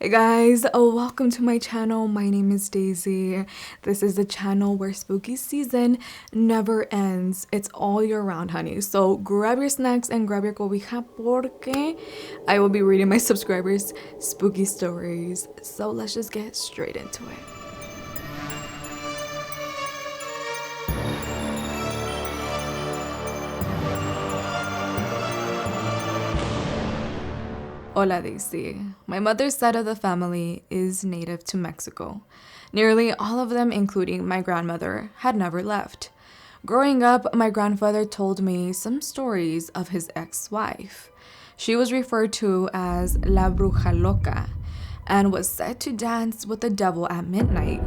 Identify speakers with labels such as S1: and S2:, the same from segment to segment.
S1: Hey guys, welcome to my channel. My name is Daisy. This is the channel where spooky season never ends. It's all year round, honey. So grab your snacks and grab your cobija porque I will be reading my subscribers' spooky stories. So let's just get straight into it. Hola, Daisy. My mother's side of the family is native to Mexico. Nearly all of them, including my grandmother, had never left. Growing up, my grandfather told me some stories of his ex-wife. She was referred to as La Bruja Loca and was said to dance with the devil at midnight.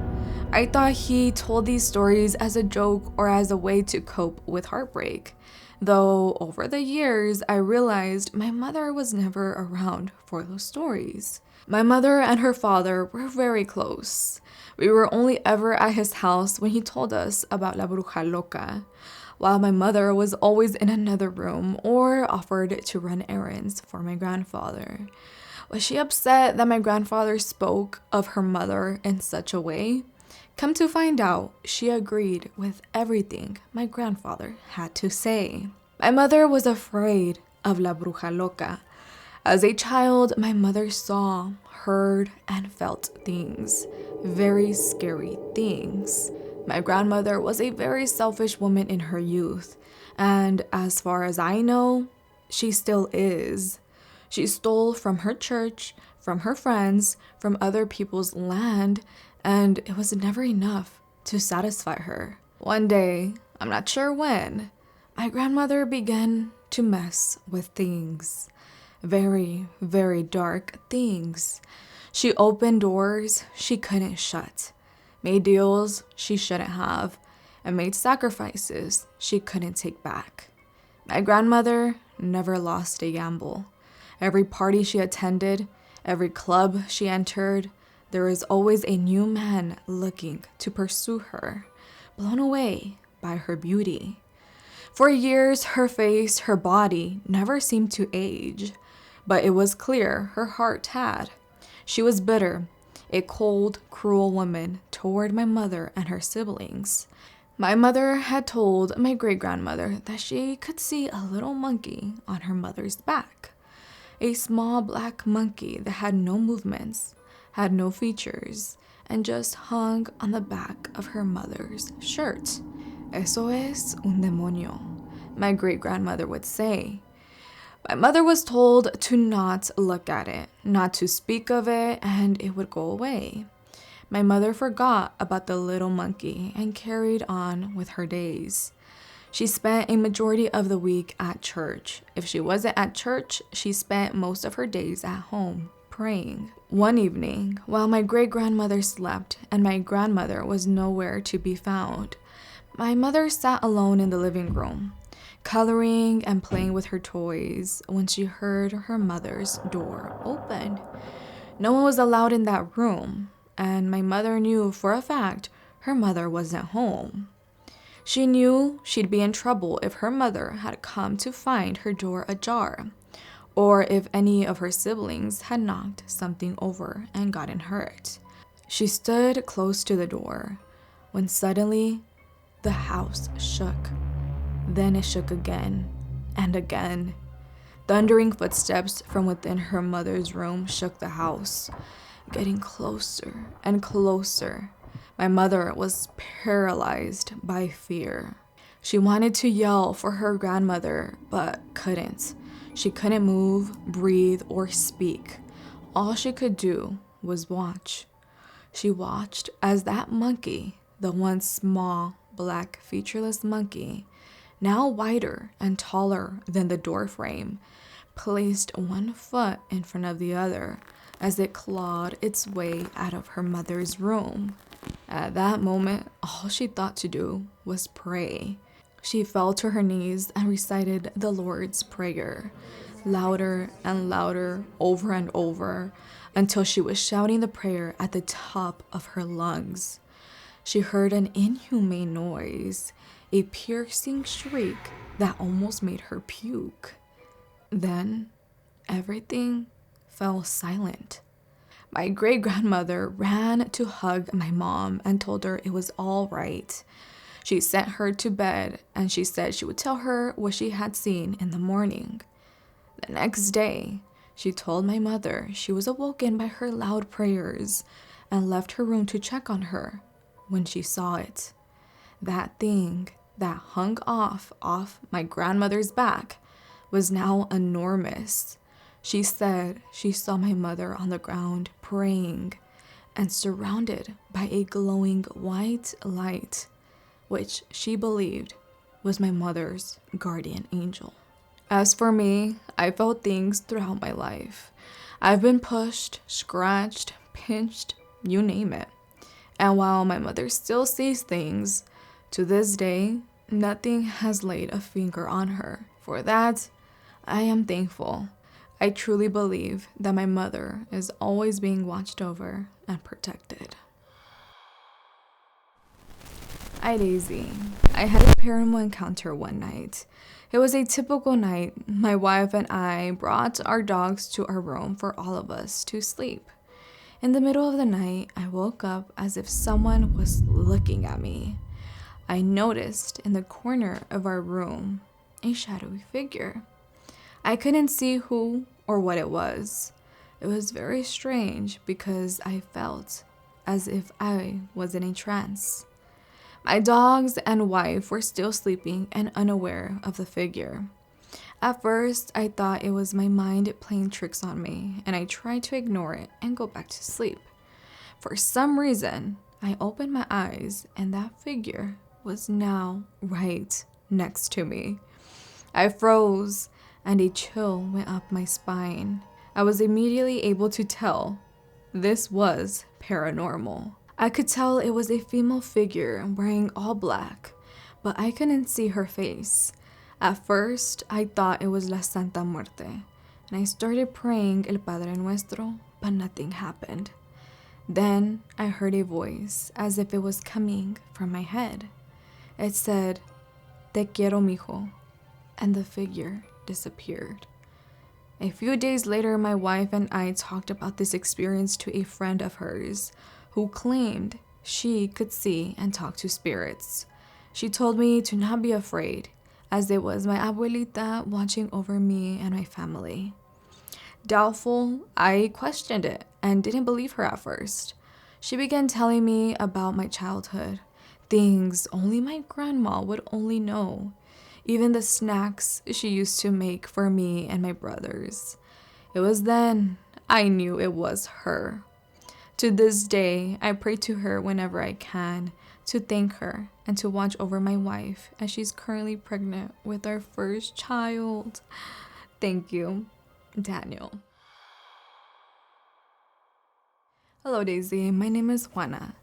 S1: I thought he told these stories as a joke or as a way to cope with heartbreak. Though over the years, I realized my mother was never around for those stories. My mother and her father were very close. We were only ever at his house when he told us about La Bruja Loca, while my mother was always in another room or offered to run errands for my grandfather. Was she upset that my grandfather spoke of her mother in such a way? Come to find out, she agreed with everything my grandfather had to say. My mother was afraid of La Bruja Loca. As a child, my mother saw, heard, and felt things. Very scary things. My grandmother was a very selfish woman in her youth, and as far as I know, she still is. She stole from her church, from her friends, from other people's land, and it was never enough to satisfy her. One day, I'm not sure when, my grandmother began to mess with things. Very, very dark things. She opened doors she couldn't shut, made deals she shouldn't have, and made sacrifices she couldn't take back. My grandmother never lost a gamble. Every party she attended, every club she entered, there is always a new man looking to pursue her, blown away by her beauty. For years, her face, her body never seemed to age, but it was clear her heart had. She was bitter, a cold, cruel woman toward my mother and her siblings. My mother had told my great-grandmother that she could see a little monkey on her mother's back. A small black monkey that had no movements, had no features, and just hung on the back of her mother's shirt. Eso es un demonio, my great-grandmother would say. My mother was told to not look at it, not to speak of it, and it would go away. My mother forgot about the little monkey and carried on with her days. She spent a majority of the week at church. If she wasn't at church, she spent most of her days at home, praying. One evening, while my great-grandmother slept and my grandmother was nowhere to be found, my mother sat alone in the living room, coloring and playing with her toys when she heard her mother's door open. No one was allowed in that room, and my mother knew for a fact her mother wasn't home. She knew she'd be in trouble if her mother had come to find her door ajar, or if any of her siblings had knocked something over and gotten hurt. She stood close to the door when suddenly the house shook. Then it shook again and again. Thundering footsteps from within her mother's room shook the house, getting closer and closer. My mother was paralyzed by fear. She wanted to yell for her grandmother, but couldn't. She couldn't move, breathe, or speak. All she could do was watch. She watched as that monkey, the once small, black, featureless monkey, now wider and taller than the doorframe, placed one foot in front of the other as it clawed its way out of her mother's room. At that moment, all she thought to do was pray. She fell to her knees and recited the Lord's Prayer, louder and louder, over and over, until she was shouting the prayer at the top of her lungs. She heard an inhumane noise, a piercing shriek that almost made her puke. Then, everything fell silent. My great-grandmother ran to hug my mom and told her it was all right. She sent her to bed and she said she would tell her what she had seen in the morning. The next day, she told my mother she was awoken by her loud prayers and left her room to check on her when she saw it. That thing that hung off my grandmother's back was now enormous. She said she saw my mother on the ground praying and surrounded by a glowing white light, which she believed was my mother's guardian angel. As for me, I felt things throughout my life. I've been pushed, scratched, pinched, you name it. And while my mother still sees things, to this day, nothing has laid a finger on her. For that, I am thankful. I truly believe that my mother is always being watched over and protected. Hi Daisy. I had a paranormal encounter one night. It was a typical night. My wife and I brought our dogs to our room for all of us to sleep. In the middle of the night, I woke up as if someone was looking at me. I noticed in the corner of our room a shadowy figure. I couldn't see who or what it was. It was very strange because I felt as if I was in a trance. My dogs and wife were still sleeping and unaware of the figure. At first, I thought it was my mind playing tricks on me, and I tried to ignore it and go back to sleep. For some reason, I opened my eyes, and that figure was now right next to me. I froze, and a chill went up my spine. I was immediately able to tell this was paranormal. I could tell it was a female figure wearing all black, but I couldn't see her face. At first, I thought it was La Santa Muerte, and I started praying El Padre Nuestro, but nothing happened. Then I heard a voice as if it was coming from my head. It said, "Te quiero, mijo," and the figure disappeared. A few days later, my wife and I talked about this experience to a friend of hers who claimed she could see and talk to spirits. She told me to not be afraid, as it was my abuelita watching over me and my family. Doubtful, I questioned it and didn't believe her at first. She began telling me about my childhood, things only my grandma would only know, even the snacks she used to make for me and my brothers. It was then I knew it was her. To this day, I pray to her whenever I can to thank her and to watch over my wife as she's currently pregnant with our first child. Thank you, Daniel. Hello, Daisy. My name is Juana.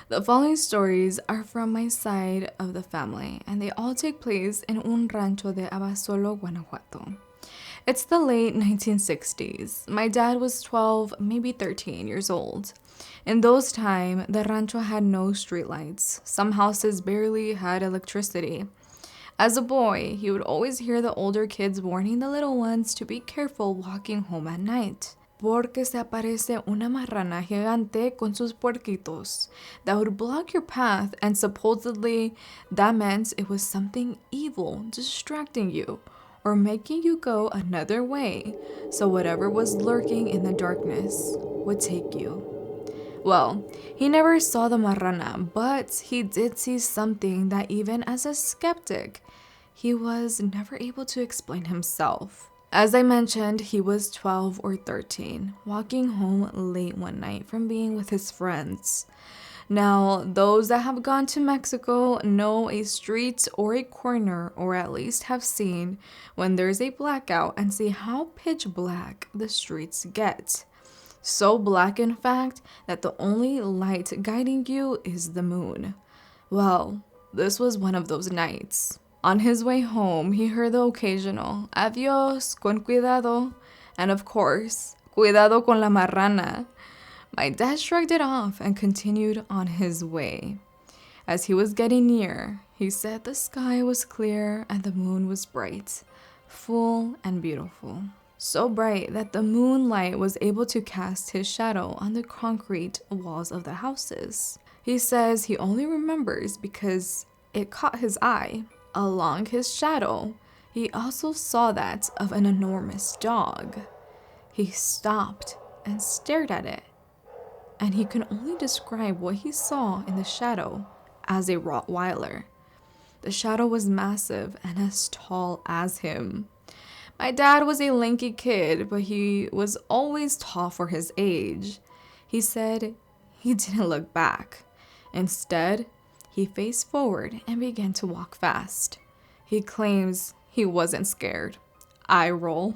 S1: The following stories are from my side of the family, and they all take place in un rancho de Abasolo, Guanajuato. It's the late 1960s. My dad was 12, maybe 13 years old. In those times, the rancho had no streetlights. Some houses barely had electricity. As a boy, he would always hear the older kids warning the little ones to be careful walking home at night. Porque se aparece una marrana gigante con sus puerquitos that would block your path, and supposedly that meant it was something evil distracting you or making you go another way, so whatever was lurking in the darkness would take you. Well, he never saw the marrana, but he did see something that even as a skeptic, he was never able to explain himself. As I mentioned, he was 12 or 13, walking home late one night from being with his friends. Now, those that have gone to Mexico know a street or a corner, or at least have seen when there's a blackout, and see how pitch black the streets get. So black, in fact, that the only light guiding you is the moon. Well, this was one of those nights. On his way home, he heard the occasional "Adiós, con cuidado," and of course, "Cuidado con la marrana." My dad shrugged it off and continued on his way. As he was getting near, he said the sky was clear and the moon was bright, full and beautiful. so bright that the moonlight was able to cast his shadow on the concrete walls of the houses. He says he only remembers because it caught his eye. Along his shadow, he also saw that of an enormous dog. He stopped and stared at it, and he can only describe what he saw in the shadow as a Rottweiler. The shadow was massive and as tall as him. My dad was a lanky kid, but he was always tall for his age. He said he didn't look back. Instead, he faced forward and began to walk fast. He claims he wasn't scared. Eye roll.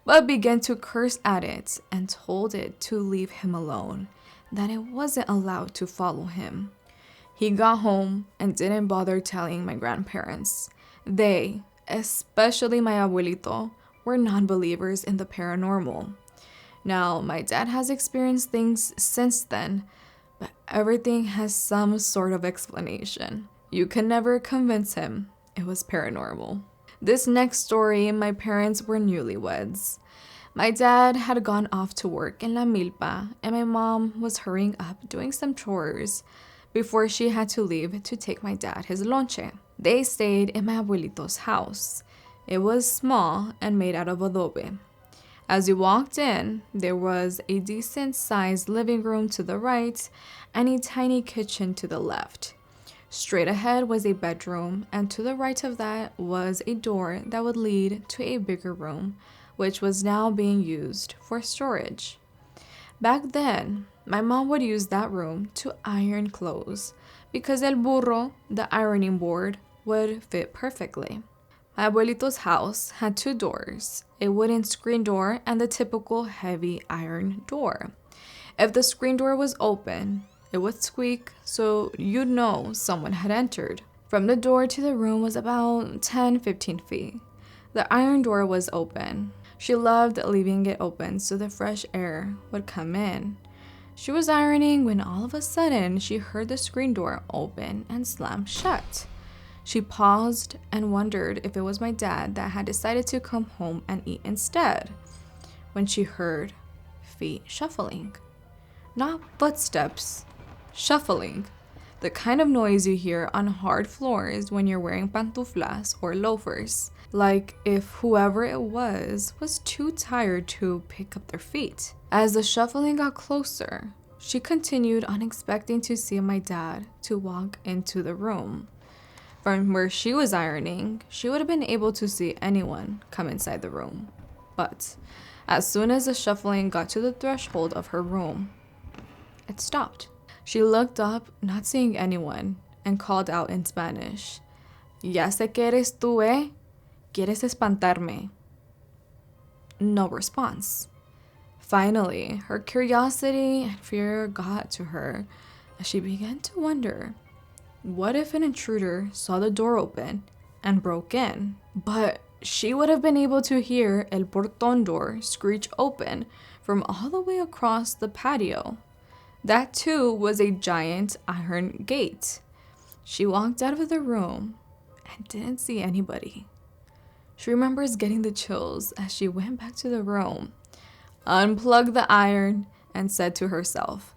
S1: But began to curse at it and told it to leave him alone, that it wasn't allowed to follow him. He got home and didn't bother telling my grandparents. They, especially my abuelito, were non-believers in the paranormal. Now, my dad has experienced things since then, but everything has some sort of explanation. You can never convince him it was paranormal. This next story, my parents were newlyweds. My dad had gone off to work in La Milpa, and my mom was hurrying up doing some chores before she had to leave to take my dad his lonche. They stayed in my abuelito's house. It was small and made out of adobe. As you walked in, there was a decent-sized living room to the right and a tiny kitchen to the left. Straight ahead was a bedroom, and to the right of that was a door that would lead to a bigger room, which was now being used for storage. Back then, my mom would use that room to iron clothes because el burro, the ironing board, would fit perfectly. My abuelito's house had two doors, a wooden screen door and the typical heavy iron door. If the screen door was open, it would squeak, so you'd know someone had entered. From the door to the room was about 10-15 feet. The iron door was open. She loved leaving it open so the fresh air would come in. She was ironing when all of a sudden she heard the screen door open and slam shut. She paused and wondered if it was my dad that had decided to come home and eat instead, when she heard feet shuffling. Not footsteps, shuffling. The kind of noise you hear on hard floors when you're wearing pantuflas or loafers, like if whoever it was too tired to pick up their feet. As the shuffling got closer, she continued on expecting to see my dad to walk into the room. From where she was ironing, she would have been able to see anyone come inside the room. But as soon as the shuffling got to the threshold of her room, it stopped. She looked up, not seeing anyone, and called out in Spanish, "Ya sé que eres tú, eh? ¿Quieres espantarme?" No response. Finally, her curiosity and fear got to her as she began to wonder, what if an intruder saw the door open and broke in? But she would have been able to hear el portón door screech open from all the way across the patio. That too was a giant iron gate. She walked out of the room and didn't see anybody. She remembers getting the chills as she went back to the room, unplugged the iron, and said to herself,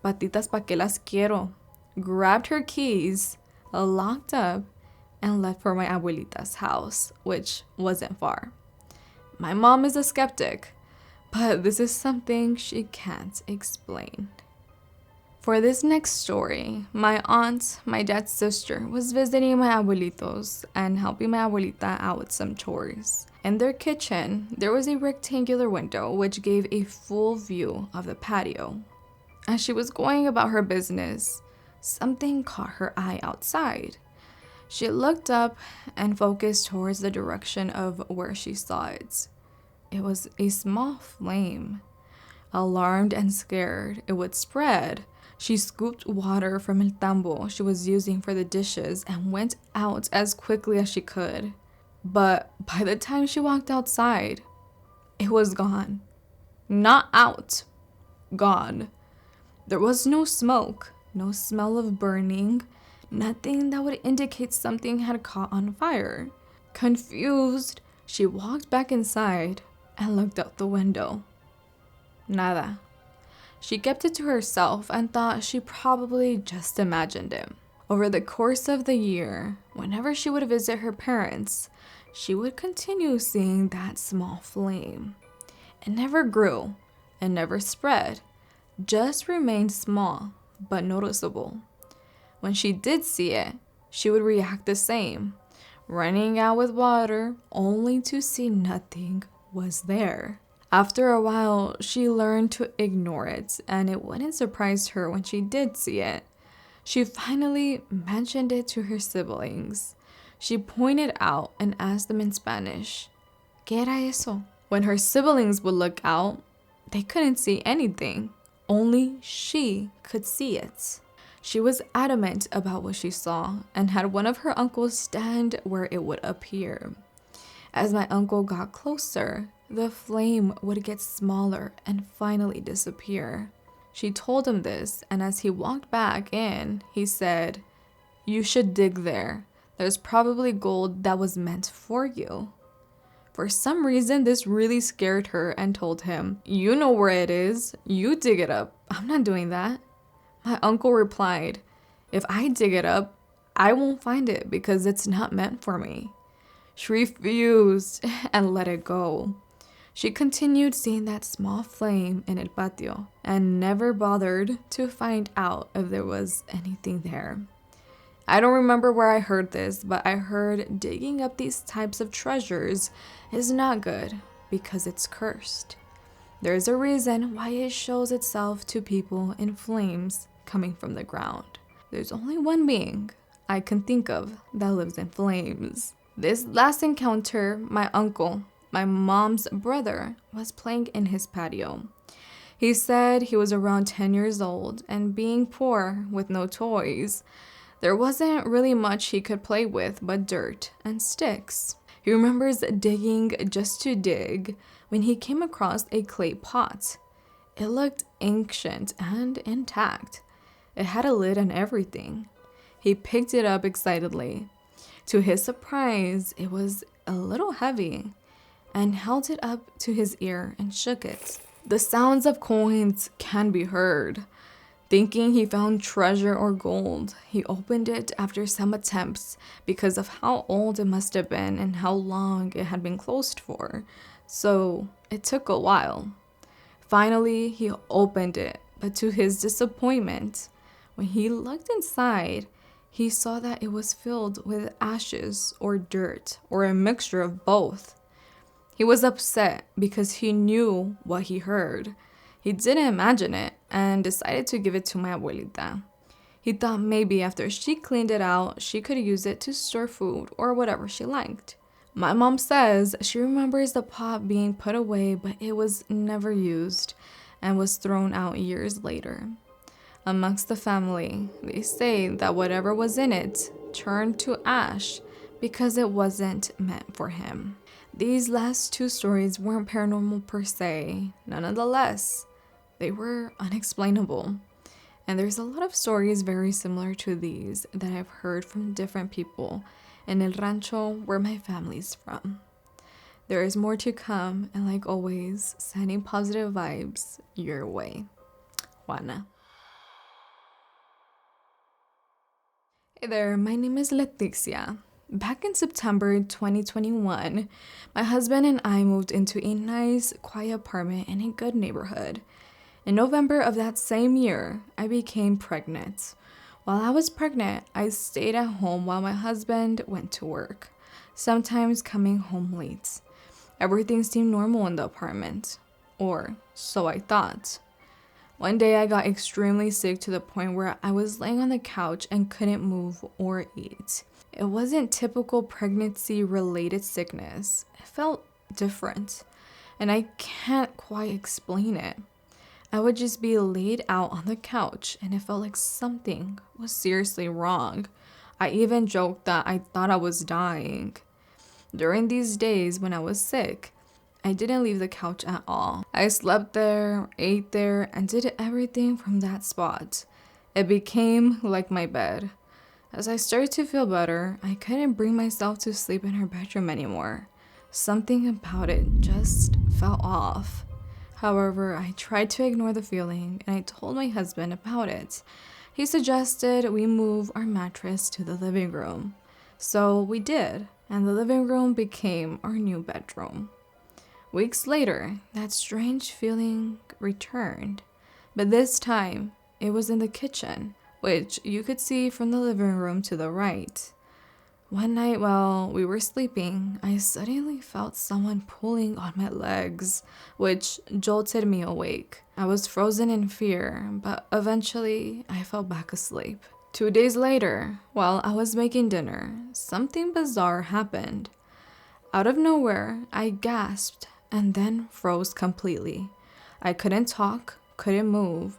S1: "Patitas pa que las quiero," grabbed her keys, locked up, and left for my abuelita's house, which wasn't far. My mom is a skeptic, but this is something she can't explain. For this next story, my aunt, my dad's sister, was visiting my abuelitos and helping my abuelita out with some chores. In their kitchen, there was a rectangular window which gave a full view of the patio. As she was going about her business, something caught her eye outside. She looked up and focused towards the direction of where she saw it. It was a small flame. Alarmed and scared, it would spread. She scooped water from el tambo she was using for the dishes and went out as quickly as she could. But by the time she walked outside, it was gone. Not out, gone. There was no smoke, no smell of burning, nothing that would indicate something had caught on fire. Confused, she walked back inside and looked out the window. Nada. She kept it to herself and thought she probably just imagined it. Over the course of the year, whenever she would visit her parents, she would continue seeing that small flame. It never grew, it never spread, just remained small but noticeable. When she did see it, she would react the same, running out with water only to see nothing was there. After a while, she learned to ignore it, and it wouldn't surprise her when she did see it. She finally mentioned it to her siblings. She pointed out and asked them in Spanish, ¿Qué era eso? When her siblings would look out, they couldn't see anything. Only she could see it. She was adamant about what she saw and had one of her uncles stand where it would appear. As my uncle got closer, the flame would get smaller and finally disappear. She told him this, and as he walked back in, he said, "You should dig there. There's probably gold that was meant for you." For some reason, this really scared her and told him, "You know where it is. You dig it up. I'm not doing that." My uncle replied, "If I dig it up, I won't find it because it's not meant for me." She refused and let it go. She continued seeing that small flame in El Patio and never bothered to find out if there was anything there. I don't remember where I heard this, but I heard digging up these types of treasures is not good because it's cursed. There's a reason why it shows itself to people in flames coming from the ground. There's only one being I can think of that lives in flames. This last encounter, my uncle, my mom's brother, was playing in his patio. He said he was around 10 years old, and being poor with no toys, there wasn't really much he could play with but dirt and sticks. He remembers digging just to dig when he came across a clay pot. It looked ancient and intact. It had a lid and everything. He picked it up excitedly. To his surprise, it was a little heavy, and held it up to his ear and shook it. The sounds of coins can be heard. Thinking he found treasure or gold, he opened it after some attempts because of how old it must have been and how long it had been closed for. So it took a while. Finally, he opened it, but to his disappointment, when he looked inside, he saw that it was filled with ashes or dirt or a mixture of both. He was upset because he knew what he heard. He didn't imagine it and decided to give it to my abuelita. He thought maybe after she cleaned it out, she could use it to store food or whatever she liked. My mom says she remembers the pot being put away, but it was never used and was thrown out years later. Amongst the family, they say that whatever was in it turned to ash because it wasn't meant for him. These last two stories weren't paranormal per se. Nonetheless, they were unexplainable. And there's a lot of stories very similar to these that I've heard from different people in El Rancho where my family's from. There is more to come, and like always, sending positive vibes your way. Juana. Hey there, my name is Leticia. Back in September 2021, my husband and I moved into a nice, quiet apartment in a good neighborhood. In November of that same year, I became pregnant. While I was pregnant, I stayed at home while my husband went to work, sometimes coming home late. Everything seemed normal in the apartment, or so I thought. One day I got extremely sick to the point where I was laying on the couch and couldn't move or eat. It wasn't typical pregnancy-related sickness. It felt different, and I can't quite explain it. I would just be laid out on the couch, and it felt like something was seriously wrong. I even joked that I thought I was dying. During these days when I was sick, I didn't leave the couch at all. I slept there, ate there, and did everything from that spot. It became like my bed. As I started to feel better, I couldn't bring myself to sleep in her bedroom anymore. Something about it just felt off. However, I tried to ignore the feeling and I told my husband about it. He suggested we move our mattress to the living room. So we did, and the living room became our new bedroom. Weeks later, that strange feeling returned, but this time it was in the kitchen, which you could see from the living room to the right. One night while we were sleeping, I suddenly felt someone pulling on my legs, which jolted me awake. I was frozen in fear, but eventually I fell back asleep. 2 days later, while I was making dinner, something bizarre happened. Out of nowhere, I gasped and then froze completely. I couldn't talk, couldn't move.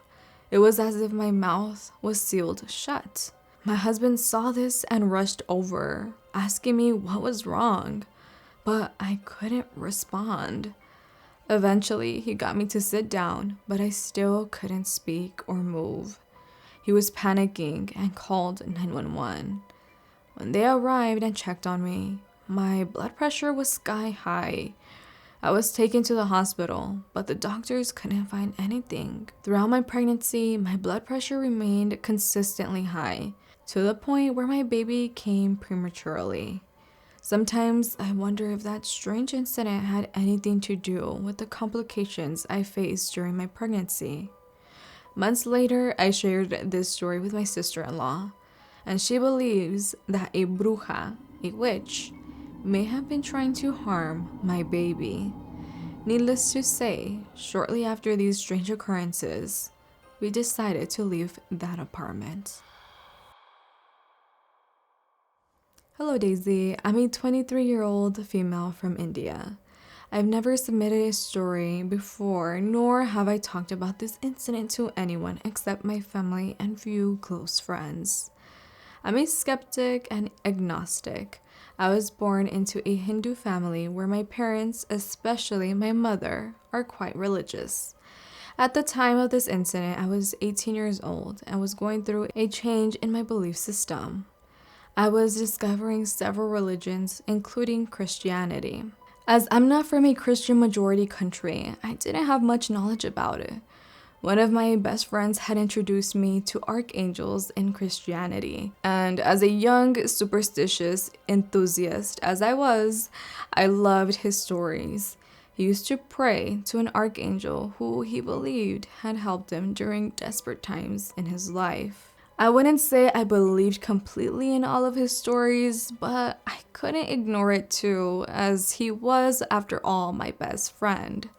S1: It was as if my mouth was sealed shut. My husband saw this and rushed over, asking me what was wrong, but I couldn't respond. Eventually, he got me to sit down, but I still couldn't speak or move. He was panicking and called 911. When they arrived and checked on me, my blood pressure was sky high. I was taken to the hospital, but the doctors couldn't find anything. Throughout my pregnancy, my blood pressure remained consistently high, to the point where my baby came prematurely. Sometimes I wonder if that strange incident had anything to do with the complications I faced during my pregnancy. Months later, I shared this story with my sister-in-law, and she believes that a bruja, a witch, may have been trying to harm my baby. Needless to say, shortly after these strange occurrences, we decided to leave that apartment. Hello Daisy, I'm a 23-year-old female from India. I've never submitted a story before, nor have I talked about this incident to anyone except my family and few close friends. I'm a skeptic and agnostic. I was born into a Hindu family where my parents, especially my mother, are quite religious. At the time of this incident, I was 18 years old and was going through a change in my belief system. I was discovering several religions, including Christianity. As I'm not from a Christian majority country, I didn't have much knowledge about it. One of my best friends had introduced me to archangels in Christianity, and as a young, superstitious enthusiast as I was, I loved his stories. He used to pray to an archangel who he believed had helped him during desperate times in his life. I wouldn't say I believed completely in all of his stories, but I couldn't ignore it too, as he was, after all, my best friend.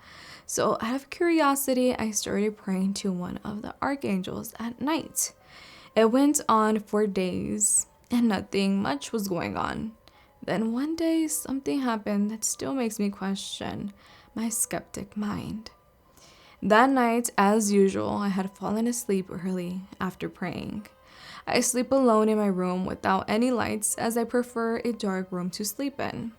S1: So out of curiosity, I started praying to one of the archangels at night. It went on for days, and nothing much was going on. Then one day, something happened that still makes me question my skeptic mind. That night, as usual, I had fallen asleep early after praying. I sleep alone in my room without any lights, as I prefer a dark room to sleep in.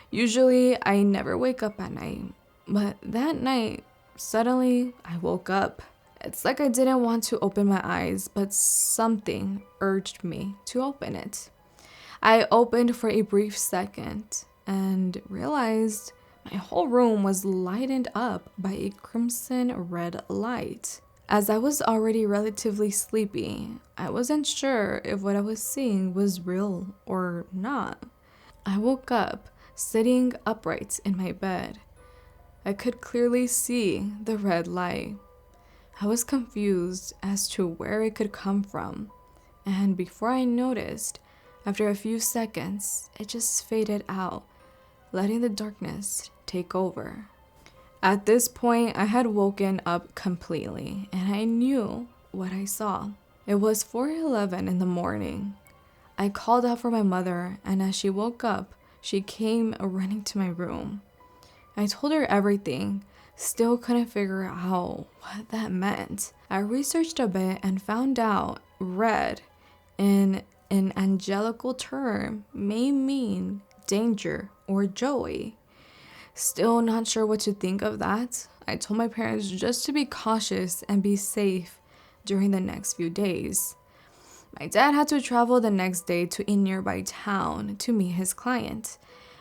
S1: Usually, I never wake up at night. But that night, suddenly, I woke up. It's like I didn't want to open my eyes, but something urged me to open it. I opened for a brief second and realized my whole room was lightened up by a crimson red light. As I was already relatively sleepy, I wasn't sure if what I was seeing was real or not. I woke up, sitting upright in my bed. I could clearly see the red light. I was confused as to where it could come from, and before I noticed, after a few seconds, it just faded out, letting the darkness take over. At this point, I had woken up completely, and I knew what I saw. It was 4:11 in the morning. I called out for my mother, and as she woke up, she came running to my room. I told her everything, still couldn't figure out what that meant. I researched a bit and found out red in an angelical term may mean danger or joy. Still not sure what to think of that. I told my parents just to be cautious and be safe during the next few days. My dad had to travel the next day to a nearby town to meet his client.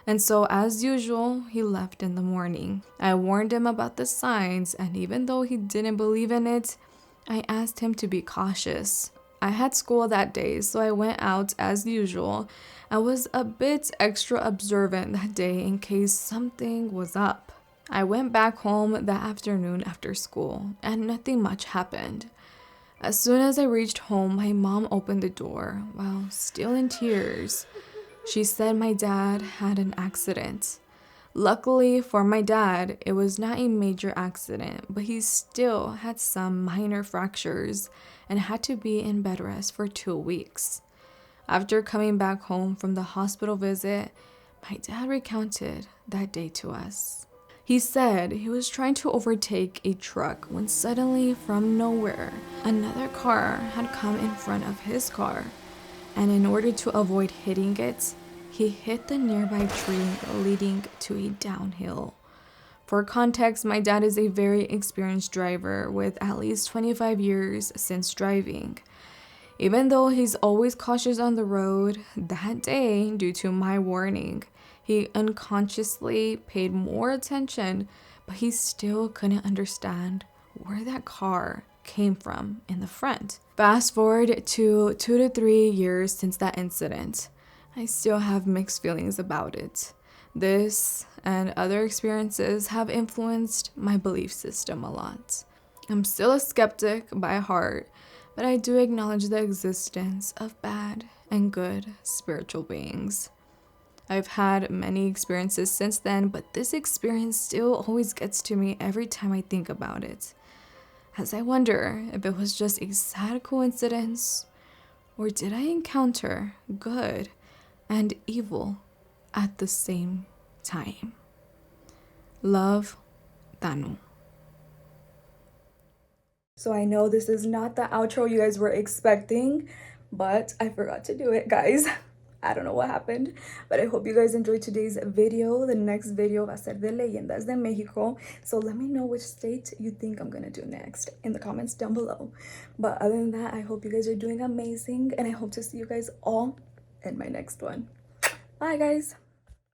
S1: And so, as usual, he left in the morning. I warned him about the signs, and even though he didn't believe in it, I asked him to be cautious. I had school that day, so I went out as usual. I was a bit extra observant that day in case something was up. I went back home that afternoon after school, and nothing much happened. As soon as I reached home, my mom opened the door while still in tears. She said my dad had an accident. Luckily for my dad, it was not a major accident, but he still had some minor fractures and had to be in bed rest for 2 weeks. After coming back home from the hospital visit, my dad recounted that day to us. He said he was trying to overtake a truck when suddenly, from nowhere, another car had come in front of his car, and in order to avoid hitting it, he hit the nearby tree leading to a downhill. For context, my dad is a very experienced driver with at least 25 years since driving. Even though he's always cautious on the road, that day, due to my warning, he unconsciously paid more attention, but he still couldn't understand where that car came from in the front. Fast forward to 2 to 3 years since that incident. I still have mixed feelings about it. This and other experiences have influenced my belief system a lot. I'm still a skeptic by heart, but I do acknowledge the existence of bad and good spiritual beings. I've had many experiences since then, but this experience still always gets to me every time I think about it, as I wonder if it was just a sad coincidence, or did I encounter good and evil at the same time. Love, Tanu. So I know this is not the outro you guys were expecting, but I forgot to do it, guys. I don't know what happened, but I hope you guys enjoyed today's video. The next video va a ser de leyendas de Mexico, so let me know which state you think I'm gonna do next in the comments down below. But other than that, I hope you guys are doing amazing, and I hope to see you guys all in my next one. Bye, guys.